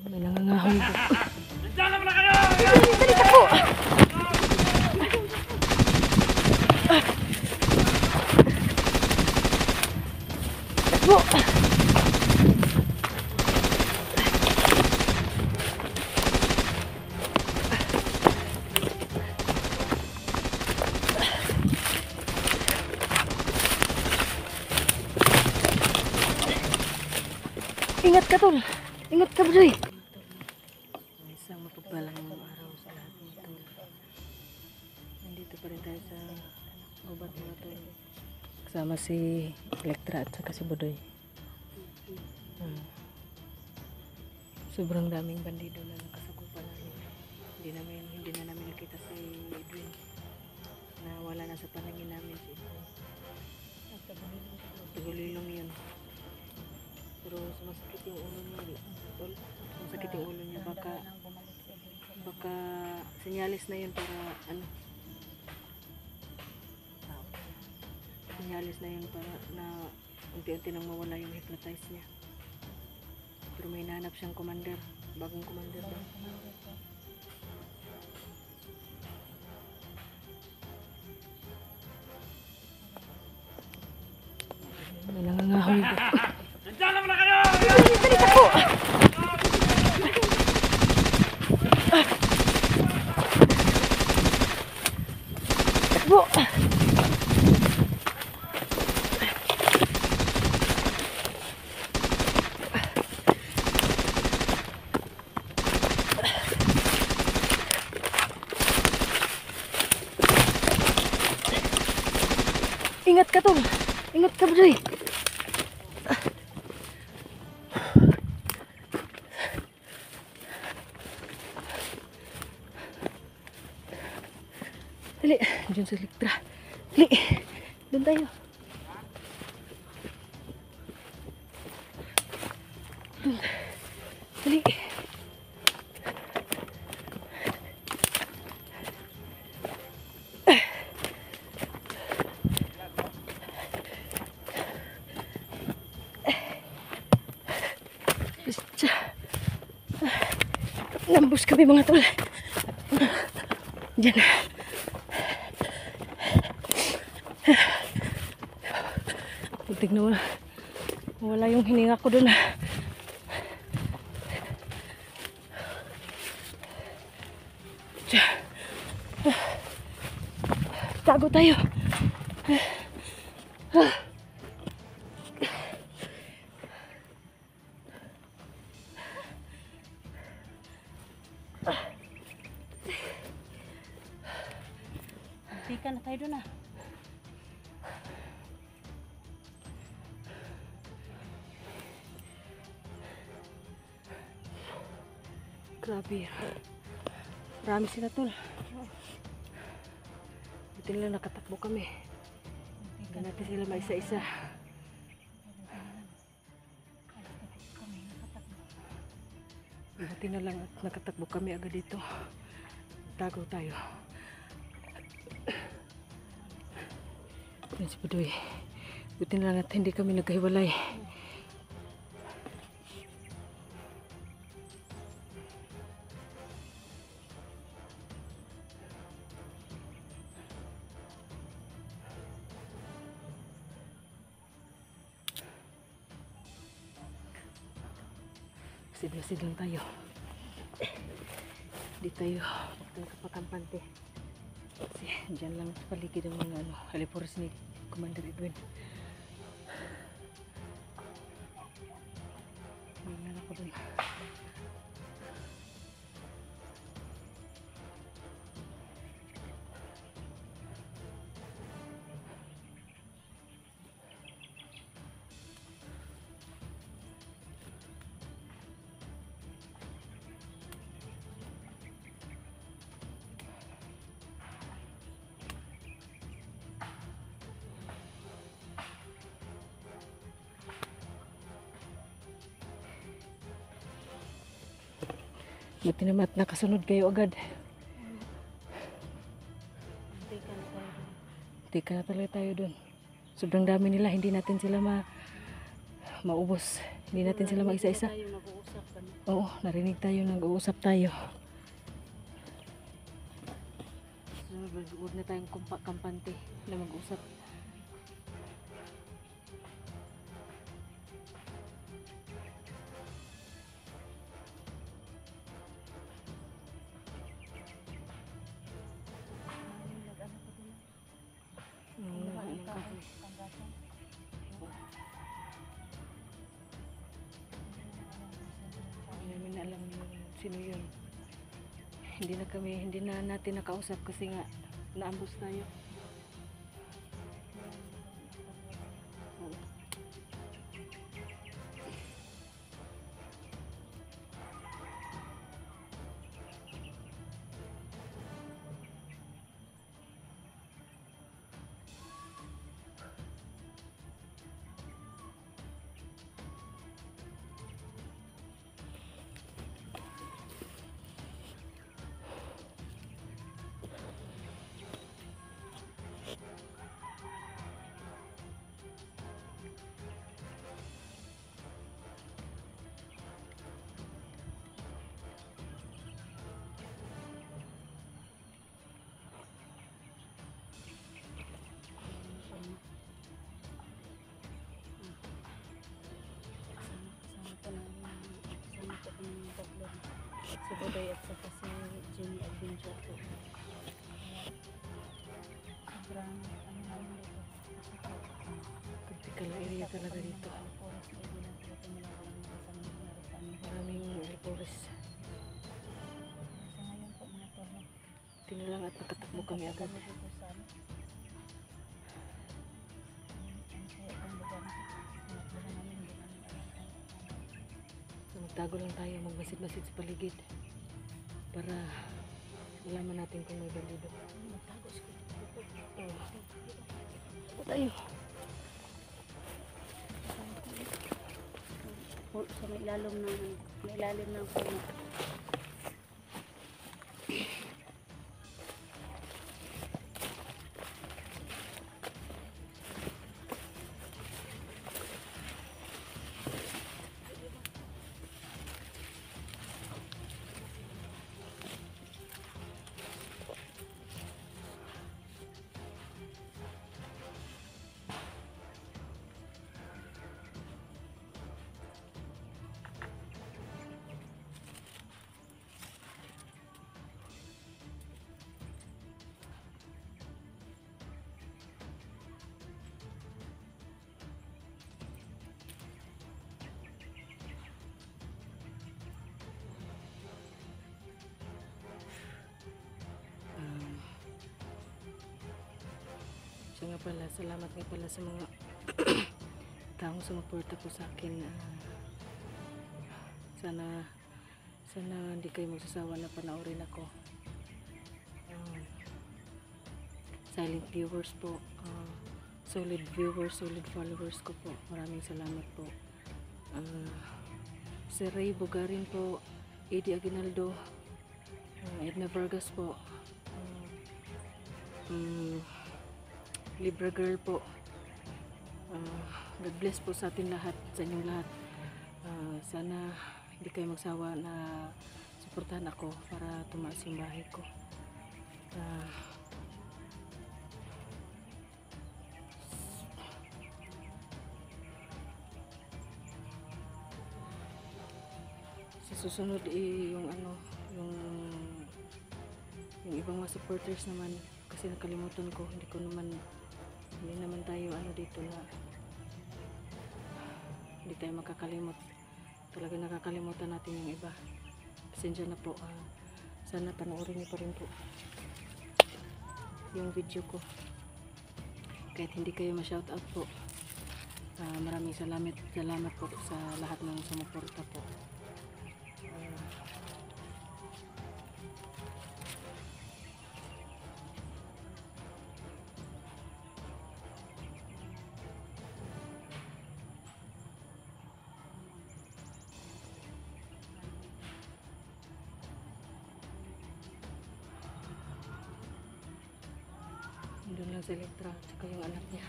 May nangangahon po. Diyan naman na kayo! Dali, takbo! Takbo! Ingat ka, tol. Ingat ka, Bray. Isang mapagpalang araw sa lahat ng tol. Nandito pa rin tayo sa gubat mga tol. Kasama si Elektra at saka si Budoy. Sobrang daming bandido na nakasakupan namin. Hindi na namin nakita si Edwin. Nawala na sa panangin namin si Edwin. Tagulilong yun. Pero sumasakit yung ulo niya, tol. Sumasakit yung ulo niya. Baka senyalis na yun para senyalis na yun para na unti-unti nang mawala yung hypnotize niya. Pero may nahanap siyang commander, bagong commander daw. May nangangahon po. Diyan naman na kayo! Dali, takbo! Takbo! Ingat ka, tol. Ingat ka, Bray. Dali, dyan sa Elektra. Dali, doon tayo. Doon. Dali. Basta. Nambus kami mga tol. Diyan. Putik na wala. Wala yung hininga ko doon. Tago tayo. Tika na tayo doon. Grabe. Marami sila, tol. Buti nila nakatakbo kami. Hindi natin sila maisa-isa. Buti na lang at nakatakbo kami agad dito. Tago tayo. Yan si Budoy. Buti na lang at hindi kami nagkahiwalay. Masid lang tayo. Hindi tayo kapakampante. Kasi dyan lang sa paligid ng mga halipuros ni Commander Edwin. Mayroon ako dun. Buti naman at nakasunod kayo agad. Tika na talaga tayo dun. Sobrang dami nila, hindi natin sila maubos. Hindi natin sila maisa-isa. Tayo nag-uusap. Oo, narinig tayo, nag-uusap tayo. So, huwag na tayong kampante na mag-usap. Hindi namin alam sino yun. Hindi na natin nakausap kasi nga naambos tayo. Oo. Si Buday at saka si Jimmy Adventure po. Sobrang ano namin dito. Critical area talaga dito. Maraming forest. Tinilang at nakatakbo kami agad. So, magtago lang tayo, magmasid-masid sa paligid para malaman natin kung may balido. Magtago sa paligid. Tago tayo. Sa may ilalim ng puno. Siya nga pala, salamat nga pala sa mga taong sumuporta po sa akin. Sana hindi kayo magsasawa na panoorin ako. Silent viewers po, solid viewers, solid followers ko po. Maraming salamat po. Sir Ray Bugarin po, Eddie Aguinaldo, Edna Vargas po, Libra Girl po. God bless po sa atin lahat, sa inyong lahat. Sana hindi kayo magsawa na suportahan ako para tumaas yung bahay ko. Sa susunod yung ibang mga supporters naman, kasi nakalimutan ko, hindi naman tayo dito na hindi tayo makakalimot. Talaga nakakalimutan natin yung iba. Pasensya na po. Sana panoorin niyo pa rin po yung video ko kahit hindi kayo ma-shoutout po. Maraming salamat po sa lahat ng sumuporta po. Doon lang si Elektra at saka yung anak niya.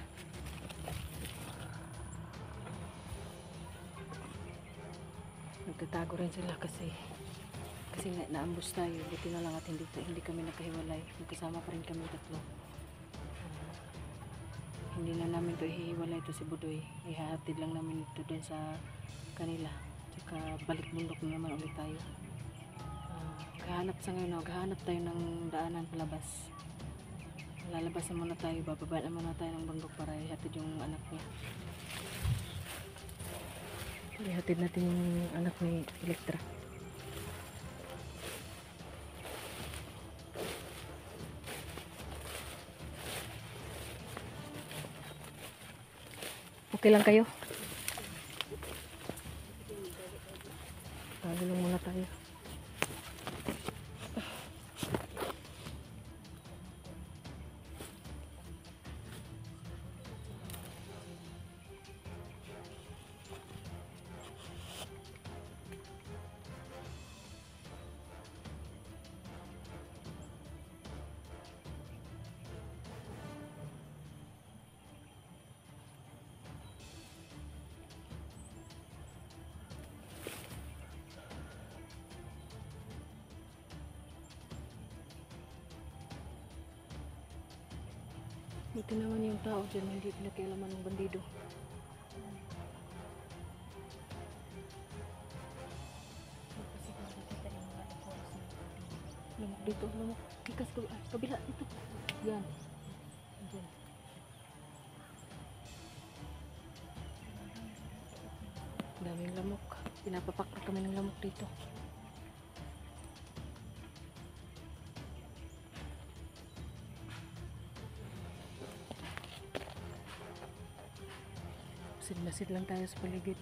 Nagtatapos nagtatago rin sila kasi naambus tayo. Buti na lang at hindi kami nakahiwalay. Magkasama pa rin kami tatlo. Hindi na namin to ihiwalay to si Budoy. Ihahatid lang namin ito doon sa kanila. Tsaka balik bundok na naman ulit tayo. Maghahanap tayo ng daanan palabas. Lalabas na muna tayo, bababaan muna tayo ng bundok para ihatid yung anak niya. Ihatid natin yung anak ni Elektra. Okay lang kayo? Talo lang muna tayo. Buti naman yung tao dyan, hindi pinakialaman ng bandido. Lumok dito, lumok. Ikas ko, kabila, dito. Yan. Diyan. Daming lamok. Pinapapak na kami ng lamok dito. Masid lang tayo sa paligid.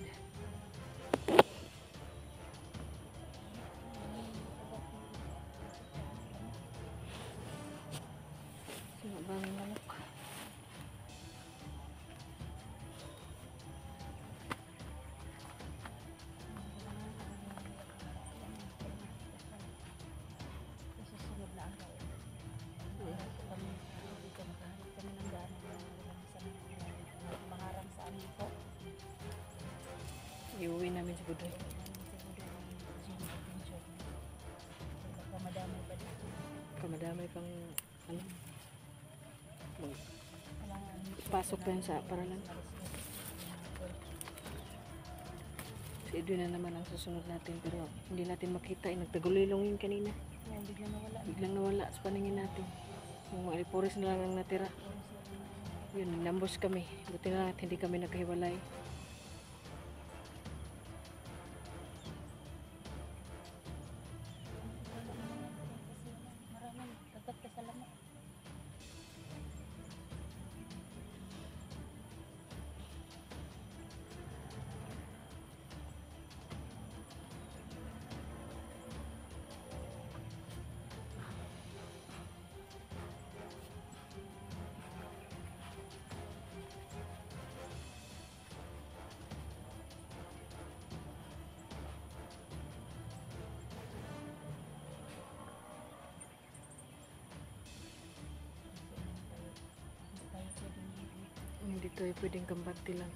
Sino ba ang lamok? Susunod na araw. Kami dito makahanap kami ng daan na maharang sa amin po. Iuwi namin si Budoy. Madamay pa dito. Kamadamay pang ano? Pasok pa yan sa paralan. Si Edwin na naman ang susunod natin pero hindi natin makita. Nagtagulilong yun kanina. Biglang nawala sa paningin natin. Yung mga aliporis na lang ang natira. Yun, nambos kami. Buti na lang at hindi kami nagkahiwalay. Maraming dapat kasalamat. Hindi tayo pwedeng kambati lang.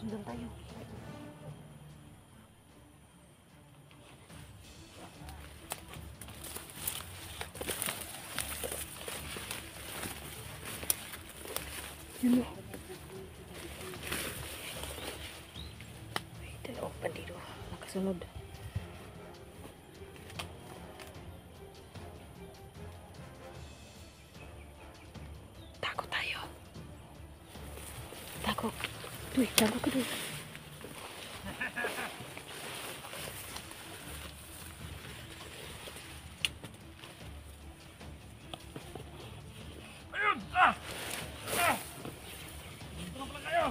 Sundan tayo. Yun o. Ay, dalawang bandido. Nakasunod. Tako tayo. Tako. Duy, tako ka duy. Ayun! Dito na pala kayo!